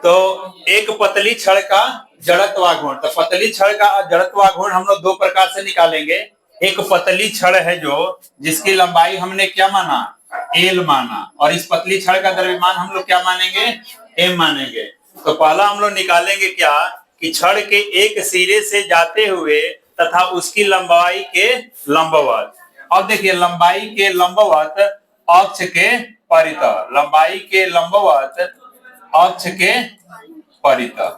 तो एक पतली छड़ का जड़त्वाघूर्ण, तो पतली छड़ का जड़त्वाघूर्ण हम लोग दो प्रकार से निकालेंगे। एक पतली छड़ है जो जिसकी लंबाई हमने क्या माना, एल माना, और इस पतली छड़ का द्रव्यमान हम लोग क्या मानेंगे, एम मानेंगे। तो पहला हम लोग निकालेंगे क्या कि छड़ के एक सिरे से जाते हुए तथा उसकी लंबाई के लंबवत। अब देखिए लंबाई के लंबवत अक्ष के परितः, लंबाई के लंबवत अक्ष के परितः।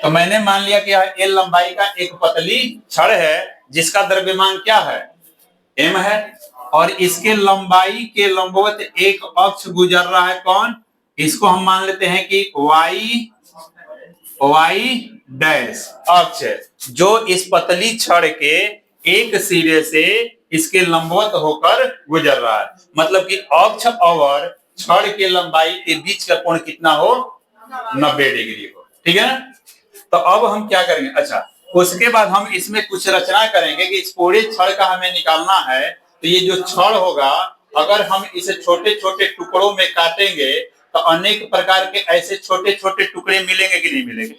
तो मैंने मान लिया कि एल लंबाई का एक पतली छड़ है जिसका द्रव्यमान क्या है, एम है, और इसके लंबाई के लंबवत एक अक्ष गुजर रहा है, कौन, इसको हम मान लेते हैं कि वाई डैश अक्ष, जो इस पतली छड़ के एक सिरे से इसके लंबवत होकर गुजर रहा है। मतलब कि अक्ष और छड़ के लंबाई के बीच का कोण कितना हो, 90 डिग्री हो। ठीक है ना। तो अब हम क्या करेंगे, अच्छा उसके बाद हम इसमें कुछ रचना करेंगे कि इस पूरे छड़ का हमें निकालना है। तो ये जो छड़ होगा अगर हम इसे छोटे छोटे टुकड़ों में काटेंगे तो अनेक प्रकार के ऐसे छोटे छोटे टुकड़े मिलेंगे कि नहीं मिलेंगे,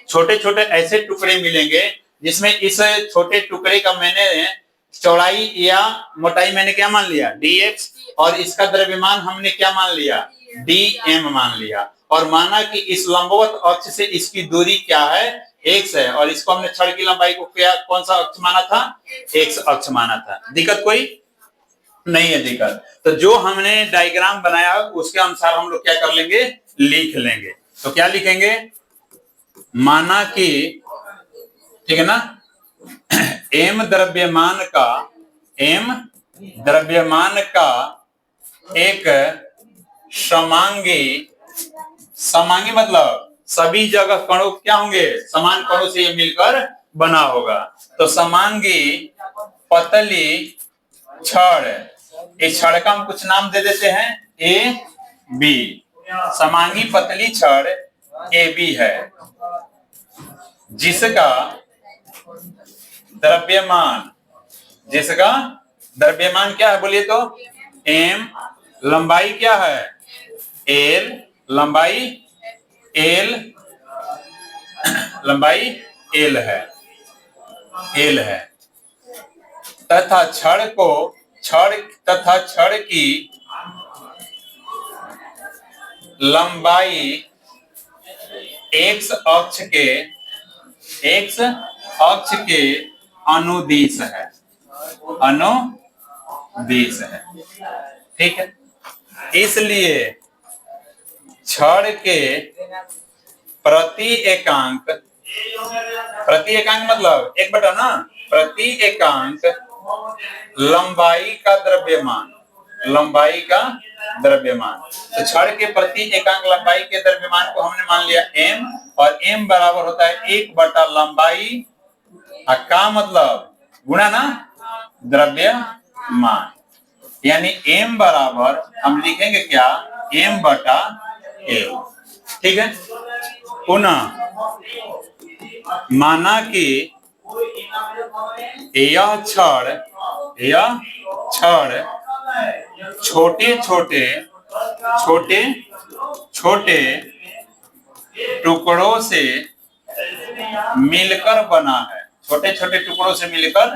छोटे छोटे ऐसे टुकड़े मिलेंगे जिसमें इस छोटे टुकड़े का मैंने चौड़ाई या मोटाई मैंने क्या मान लिया, dx, और इसका द्रव्यमान हमने क्या मान लिया, dm मान लिया, और माना कि इस लंबवत अक्ष से इसकी दूरी क्या है, x है, और इसको हमने छड़ की लंबाई को क्या कौन सा अक्ष माना था, x अक्ष माना था। दिक्कत कोई नहीं है दिक्कत। तो जो हमने डायग्राम बनाया उसके अनुसार हम लोग क्या कर लेंगे, लिख लेंगे। तो क्या लिखेंगे, माना कि, ठीक है ना, एम द्रव्यमान का एक समांगी मतलब सभी जगह कणों क्या होंगे, समान कणों से ये मिलकर बना होगा। तो समांगी पतली छड़, इस छड़ का हम कुछ नाम दे देते हैं ए बी, समांगी पतली छड़ ए बी है, जिसका द्रव्यमान क्या है बोलिए तो, एम, लंबाई क्या है, एल, लंबाई एल है, तथा छड़ की लंबाई x अक्ष के अनुदिश है, ठीक है। इसलिए छड़ के प्रति एकांक मतलब 1/, ना, प्रति एकांक लंबाई का द्रव्यमान, तो छड़ के प्रति एकांक लंबाई के द्रव्यमान को हमने मान लिया m, और m बराबर होता है 1/, लंबाई का मतलब गुणा ना द्रव्यमान, यानी m बराबर हम लिखेंगे क्या, m/l। ठीक है। पुनः माना कि यह छड़ छोटे टुकड़ों से मिलकर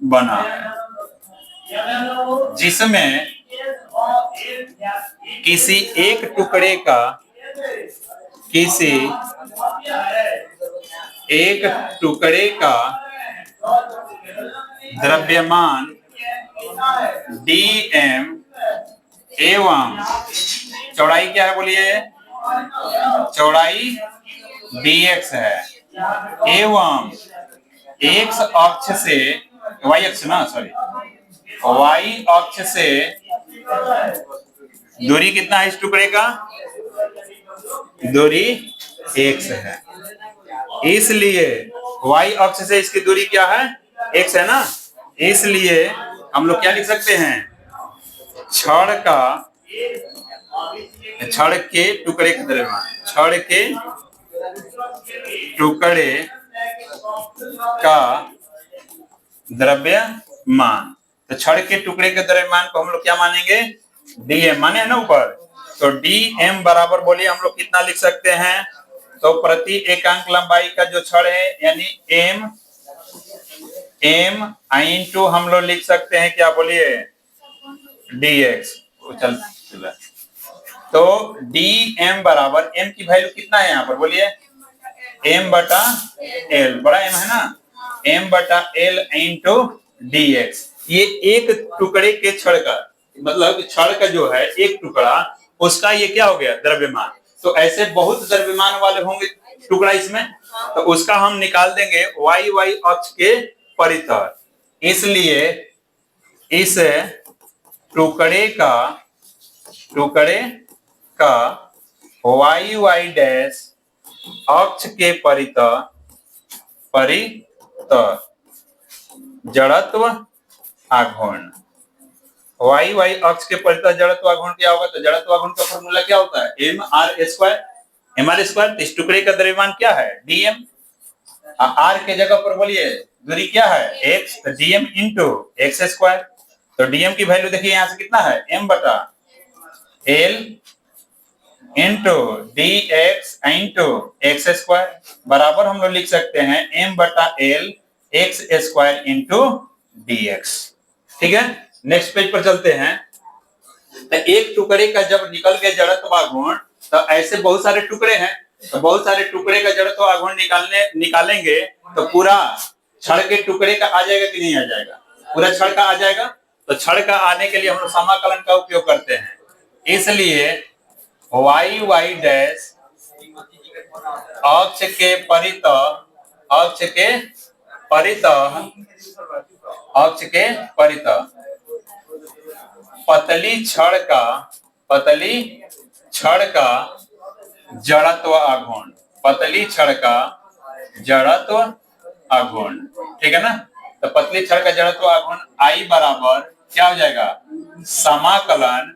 बना है, जिसमें किसी एक टुकड़े का द्रव्यमान dm एवं चौड़ाई क्या है बोलिए, चौड़ाई dx है, एवं x अक्ष से y अक्ष से दूरी कितना है इस टुकड़े का, दूरी x है। इसलिए y अक्ष से इसकी दूरी क्या है, x है ना, इसलिए हम लोग क्या लिख सकते हैं, छड़ के टुकड़े का द्रव्यमान, छड़ के टुकड़े का द्रव्यमान, तो छड़ के टुकड़े के द्रव्यमान को हम लोग क्या मानेंगे, डीएम, माने है ना ऊपर, तो डी एम बराबर बोलिए हम लोग कितना लिख सकते हैं, तो प्रति एकांक लंबाई का जो छड़ है यानी एम इंटू हम लोग लिख सकते हैं क्या बोलिए dx। चल तो डी एम बराबर एम की वैल्यू कितना है यहाँ पर बोलिए m बटा l, बड़ा m है ना, m बटा l इंटू dx। ये एक टुकड़े के छड़ का मतलब छड़ का जो है एक टुकड़ा उसका ये क्या हो गया द्रव्यमान। तो ऐसे बहुत द्रव्यमान वाले होंगे टुकड़ा इसमें, तो उसका हम निकाल देंगे y अक्ष के परितः। इसलिए इस टुकड़े का y डैश अक्ष के परितः जड़त्व आघूर्ण, y अक्ष के परितः जड़त्व आघूर्ण क्या होगा, तो जड़त्व आघूर्ण का फॉर्मूला क्या होता है mr²। इस टुकड़े का द्रव्यमान क्या है dm, r के जगह पर बोलिए दूरी क्या है x, तो dm इंटू x²। तो dm की वैल्यू देखिए यहां से कितना है m बटा l into dx into x² बराबर हम लोग लिख सकते हैं m बटा l x² इंटू dx। ठीक है, नेक्स्ट पेज पर चलते हैं। तो एक टुकड़े का जब निकल गया जड़त्व आघूर्ण, तो ऐसे बहुत सारे टुकड़े हैं, तो बहुत सारे टुकड़े का जड़त्व आघूर्ण निकालेंगे तो पूरा छड़ के टुकड़े का आ जाएगा कि नहीं आ जाएगा, पूरा छड़ का आ जाएगा। तो छड़ का आने के लिए हम लोग समाकलन का उपयोग करते हैं, इसलिए y डैश अक्ष के परितः पतली छड़ का जड़त्व आघूर्ण, ठीक है ना। तो पतली छड़ का जड़त्व आघूर्ण I बराबर क्या हो जाएगा समाकलन,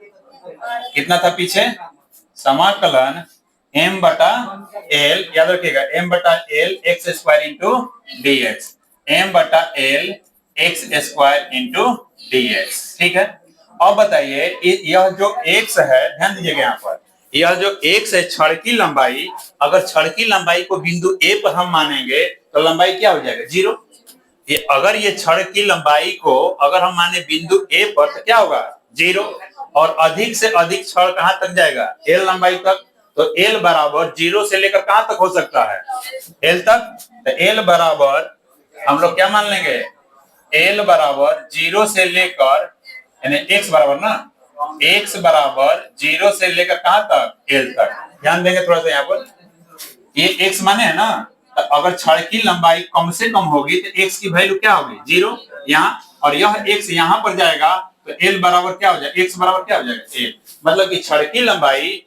कितना था पीछे समाकलन m बटा l, याद रखिएगा m बटा l x² into dx, m बटा l x² इंटू dx। ठीक है, अब बताइए यह जो x है, ध्यान दीजिएगा यहाँ पर, यह जो x है छड़ की लंबाई, अगर छड़ की लंबाई को बिंदु A पर हम मानेंगे तो लंबाई क्या हो जाएगा 0। अगर ये छड़ की लंबाई को अगर हम माने बिंदु A पर तो क्या होगा 0, और अधिक से अधिक छड़ कहां तक जाएगा l लंबाई तक, तो l बराबर 0 से लेकर कहां तक हो सकता है l तक। तो l बराबर हम लोग क्या मान लेंगे, l बराबर 0 से लेकर यानी x बराबर ना, x बराबर 0 से लेकर कहां तक l तक। ध्यान देंगे थोड़ा सा यहाँ पर, ये x माने है ना, तो अगर छड़ की लंबाई कम से कम होगी तो x की वैल्यू क्या होगी 0 यहाँ, और यह x यहाँ पर जाएगा तो l बराबर क्या हो जाएगा, x बराबर क्या हो जाएगा l, मतलब कि छड़ की लंबाई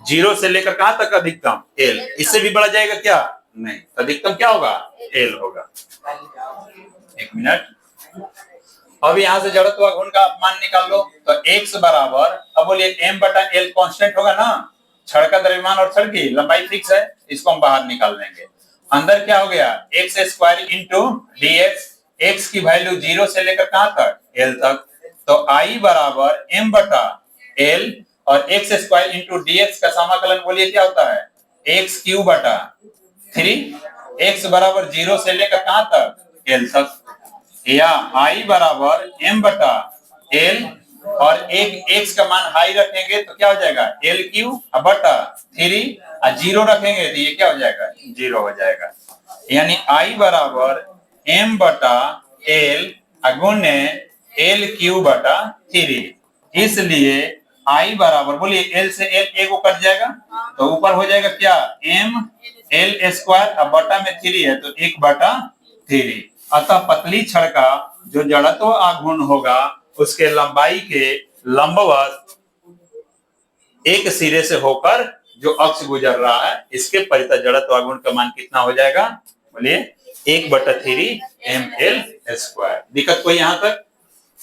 0 से लेकर कहां तक अधिकतम l, इससे भी बढ़ जाएगा क्या नहीं, तो अधिकतम क्या होगा l होगा। एक मिनट, अब यहाँ से जड़त्व आघूर्ण का मान निकाल लो, तो x बराबर, अब बोलिए m बटा l कांस्टेंट होगा ना, छड़ का द्रव्यमान और छड़ की लंबाई फिक्स है, इसको हम बाहर निकाल देंगे। अंदर क्या हो गया x² इंटू dx, x की वैल्यू 0 से लेकर कहां तक l तक, तो I बराबर m बटा l और x² इंटू dx का समाकलन बोलिए क्या होता है x³ बटा 3, x बराबर 0 से लेकर कहां तक l तक, या I बराबर m बटा l और एक x का मान हाई रखेंगे तो क्या हो जाएगा l³ बटा 3, और 0 रखेंगे तो ये क्या हो जाएगा 0 हो जाएगा, यानी I बराबर m बटा l गुणे l³ बटा 3। इसलिए I बराबर बोलिए l से l एक को कट जाएगा तो ऊपर हो जाएगा क्या m l² अब बटा में 3 है तो 1 बटा 3। अतः पतली छड़ का जो जड़त्व आघूर्ण होगा उसके लंबाई के लंबवत एक सिरे से होकर जो अक्ष गुजर रहा है इसके परितः जड़त्व आघूर्ण का मान कितना हो जाएगा, बोलिए 1/3 ml²। दिक्कत कोई यहां तक,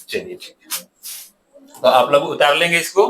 चलिए ठीक है, तो आप लोग उतार लेंगे इसको।